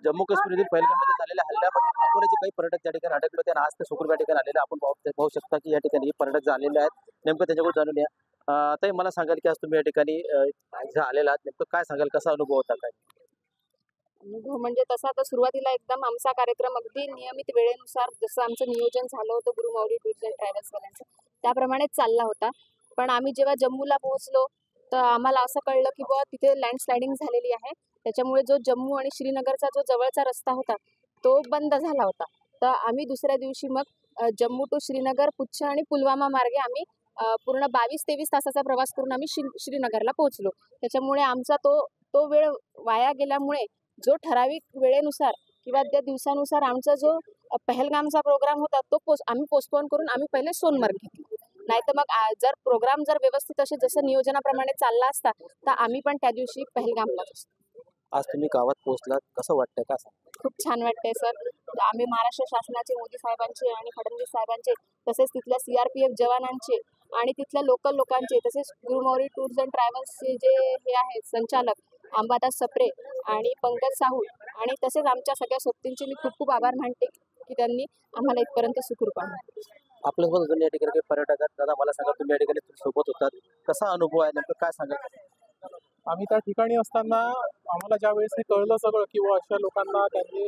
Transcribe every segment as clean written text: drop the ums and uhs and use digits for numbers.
जम्मू काश्मीरमधील पहलगाममध्ये झालेल्या हल्ल्यामध्ये अकोल्याचे काही पर्यटक त्या ठिकाणी अडकले होते आणि आज ते सुखरूप या ठिकाणी आलेले आपण पाहू शकता की या ठिकाणी पर्यटक झालेले आहेत. नेमकं त्याच्याकडून जाणून या. ताई मला सांगाल की आज तुम्ही या ठिकाणी इथे आलेला आहात, नेमकं काय सांगाल, कसा अनुभव होता काय? अनुभव म्हणजे तसा तर सुरुवातीला एकदम आमचा कार्यक्रम अगदी नियमित वेळेनुसार जसं आमचं नियोजन झालं होतं गुरुमाऊली टूर्स अँड ट्रॅव्हल्सवाल्यांचं त्याप्रमाणेच चालला होता. पण आम्ही जेव्हा जम्मूला पोहोचलो तर आम्हाला असं कळलं की बुवा तिथे लँडस्लायडिंग झालेली आहे. त्याच्यामुळे जो जम्मू आणि श्रीनगरचा जो जवळचा रस्ता होता तो बंद झाला होता. तर आम्ही दुसऱ्या दिवशी मग जम्मू टू श्रीनगर, पुंछ आणि पुलवामा मार्गे आम्ही पूर्ण 22-23 तासाचा प्रवास करून आम्ही श्रीनगरला पोहोचलो. त्याच्यामुळे आमचा तो वेळ वाया गेल्यामुळे जो ठराविक वेळेनुसार किंवा त्या दिवसानुसार आमचा जो पहलगामचा प्रोग्राम होता तो आम्ही पोस्टपोन करून आम्ही पहिले सोनमर्ग घेतली. नाहीतर मग जर प्रोग्राम व्यवस्थित असे जसं नियोजनाप्रमाणे चालला असता तर आम्ही पण त्या दिवशी पहलगामलाच असतो. आज तुम्ही गावात पोहोचलात, कसं वाटतंय का? खूप छान वाटतंय सर. आम्ही महाराष्ट्र शासनाचे, मोदी साहेबांचे आणि फडणवीस साहेबांचे, तसेच तिथल्या CRPF जवानांचे आणि तिथल्या लोकल लोकांचे, तसेच गुरुमाऊली टूर्स अँड ट्रॅव्हल्सचे जे हे आहेत संचालक अंबादास सप्रे आणि पंकज साहू आणि तसेच आमच्या सगळ्या सोबतींचे मी खूप खूप आभार मानते की त्यांनी आम्हाला इथपर्यंत सुखरूप आणलं. आपल्यासोबत अजून या ठिकाणी काही पर्यटक आहेत. दादा मला सांगा, तुम्ही या ठिकाणी सोबत होतात, कसा अनुभव आहे, नेमकं काय सांगा? आम्ही त्या ठिकाणी असताना आम्हाला ज्या वेळेस हे कळलं सगळं किंवा अशा लोकांना त्यांनी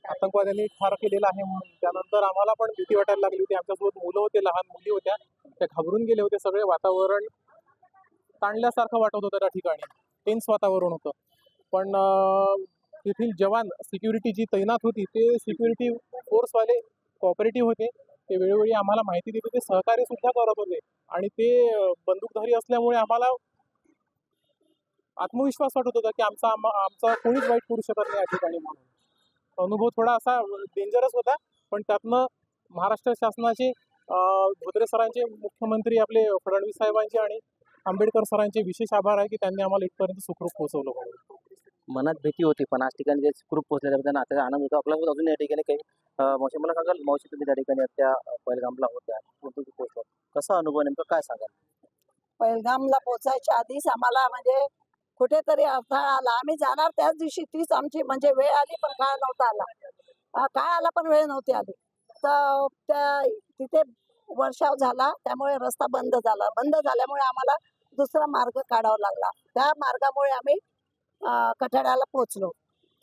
आतंकवाद्यांनी ठार केलेला आहे म्हणून, त्यानंतर आम्हाला पण भीती वाटायला लागली होती. आमच्यासोबत मुलं होते, लहान मुली होत्या, त्या घाबरून गेले होते. सगळे वातावरण ताणल्यासारखं वाटत होतं त्या ठिकाणी, टेन्स वातावरण होतं. पण तेथील जवान, सिक्युरिटी जी तैनात होती ते सिक्युरिटी फोर्सवाले कॉपरेटिव्ह होते. ते वेळोवेळी आम्हाला माहिती देत होते, सहकार्य सुद्धा करत होते आणि ते बंदूकधारी असल्यामुळे आम्हाला आत्मविश्वास वाटत होता की आमचा कोणीच वाईट करू शकत नाही या ठिकाणी म्हणून. अनुभव थोडा असा डेंजरस होता, पण त्यातनं महाराष्ट्र शासनाचे धोत्रे सरांचे, मुख्यमंत्री आपले फडणवीस साहेबांचे आणि आंबेडकर सरांचे विशेष आभार आहे की त्यांनी आम्हाला इथपर्यंत सुखरूप पोहोचवलं म्हणून. मनात भीती होती, पण आज ठिकाणी जे सुखरूप पोहोचल्याबद्दल आता आनंद होतो. आपल्यासोबत अजून या ठिकाणी काही मावशी, मला सांगाल मावशी, तुम्ही त्या ठिकाणी त्या पहलगामला होत्या, तुम्ही पोहोचलो, कसा अनुभव, नेमकं काय सांगाल? पहलगामला पोचायच्या आधीच आम्हाला म्हणजे कुठेतरी अडथळा आला. आम्ही जाणार त्याच दिवशी तीच आमची म्हणजे वेळ आली, पण काळ नव्हता आला. काळ आला पण वेळ नव्हती आली. तर तिथे वर्षाव झाला, त्यामुळे रस्ता बंद झाला. बंद झाल्यामुळे आम्हाला दुसरा मार्ग काढावा लागला. त्या मार्गामुळे आम्ही कठाड्याला पोहोचलो.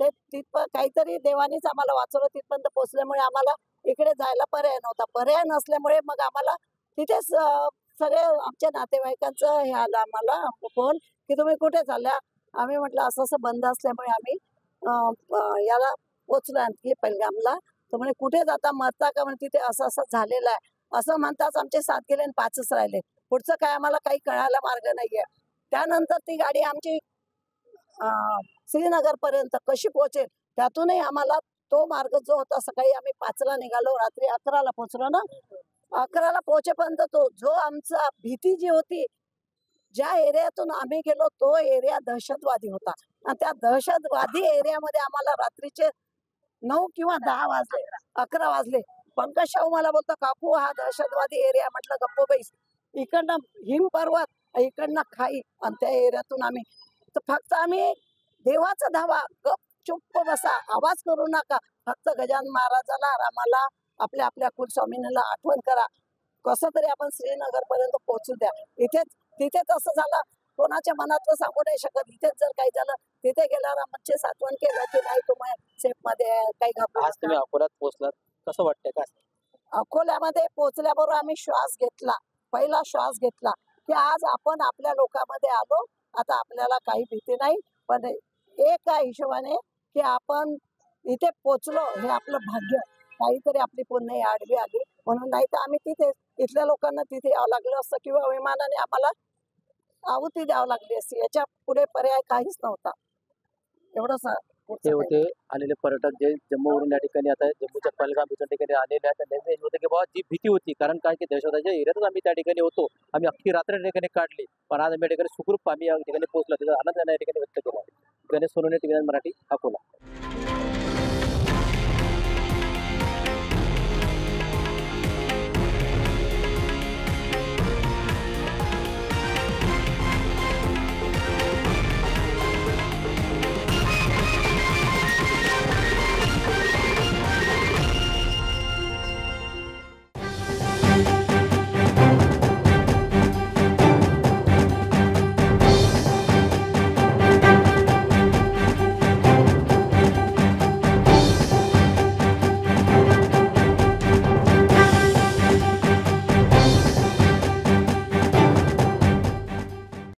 ते तिथपर्यंत काहीतरी देवानीच आम्हाला वाचवलं. तिथपर्यंत पोहोचल्यामुळे आम्हाला इकडे जायला पर्याय नव्हता. पर्याय नसल्यामुळे मग आम्हाला तिथेच सगळे आमच्या नातेवाईकांचं हे आलं आम्हाला फोन की तुम्ही कुठे चालल्या. आम्ही म्हटलं असं असं बंद असल्यामुळे आम्ही याला पोचलो आणखी पहलगामला. तर म्हणे कुठे जाता, मरता का? म्हणे तिथे असं असं झालेलं आहे. असं म्हणताच आमचे 7 गेले आणि 5च राहिले. पुढचं काय आम्हाला काही कळायला मार्ग नाहीये. त्यानंतर ती गाडी आमची श्रीनगर पर्यंत कशी पोहोचेल त्यातूनही आम्हाला तो मार्ग जो होता, सकाळी आम्ही 5ला निघालो, रात्री 11ला पोहोचलो ना. 11ला पोहोचेपर्यंत तो जो आमचा भीती जी होती, ज्या एरियातून आम्ही गेलो तो एरिया दहशतवादी होता. आणि त्या दहशतवादी एरियामध्ये आम्हाला रात्रीचे 9 किंवा 10 वाजले, 11 वाजले. पंकज शाहू मला बोलतो, काकू हा दहशतवादी एरिया. म्हटलं गप्प बैस, इकडनं हिम पर्वत, इकडनं खाई, आणि त्या एरियातून आम्ही तर फक्त आम्ही देवाचा धावा, गप चुप्प बसा, आवाज करू नका, फक्त गजानन महाराजाला, रामाला, आपल्या आपल्या कुलस्वामीला आठवण करा, कसं तरी आपण श्रीनगर पर्यंत पोहोचू द्या. तिथेच असं झालं, कोणाच्या मनातलं सांगू नाही शकत. इथेच जर काही झालं, तिथे गेल्यावर आमचे साठवण केलं की नाही तुम्ही सेफ मध्ये काही घाबरू. आज तुम्ही अकोल्यात पोहोचलात, कसं वाटतंय का? अकोल्यामध्ये पोहोचल्याबरोबर आम्ही श्वास घेतला, पहिला श्वास घेतला की आज आपण आपल्या लोकांमध्ये आलो, आता आपल्याला काही भीती नाही. पण एका हिशोबाने की आपण इथे पोचलो हे आपलं भाग्य, काहीतरी आपली पुण्य आडवी आली म्हणून. नाही तर आम्ही तिथे इथल्या लोकांना तिथे यावं लागलं असतं किंवा विमानाने आम्हाला आहुती द्यावं लागली असती. याच्या पुढे पर्याय काहीच नव्हता. एवढंच ते होते आलेले पर्यटक जे जम्मूवरून या ठिकाणी आता जम्मूच्या पहलगाम या ठिकाणी आलेले आहेत. त्यांनी होतं की बाबा जी भीती होती, कारण काय की दहशतवाद्याच्या एरियातच आम्ही त्या ठिकाणी होतो, आम्ही अख्खी रात्र या ठिकाणी काढली, पण आज आम्ही या ठिकाणी सुखरूप आम्ही या ठिकाणी पोहोचलो, त्याचा आनंद या ठिकाणी व्यक्त केला. गणेश सोनवणे, TV9 मराठी, अकोला.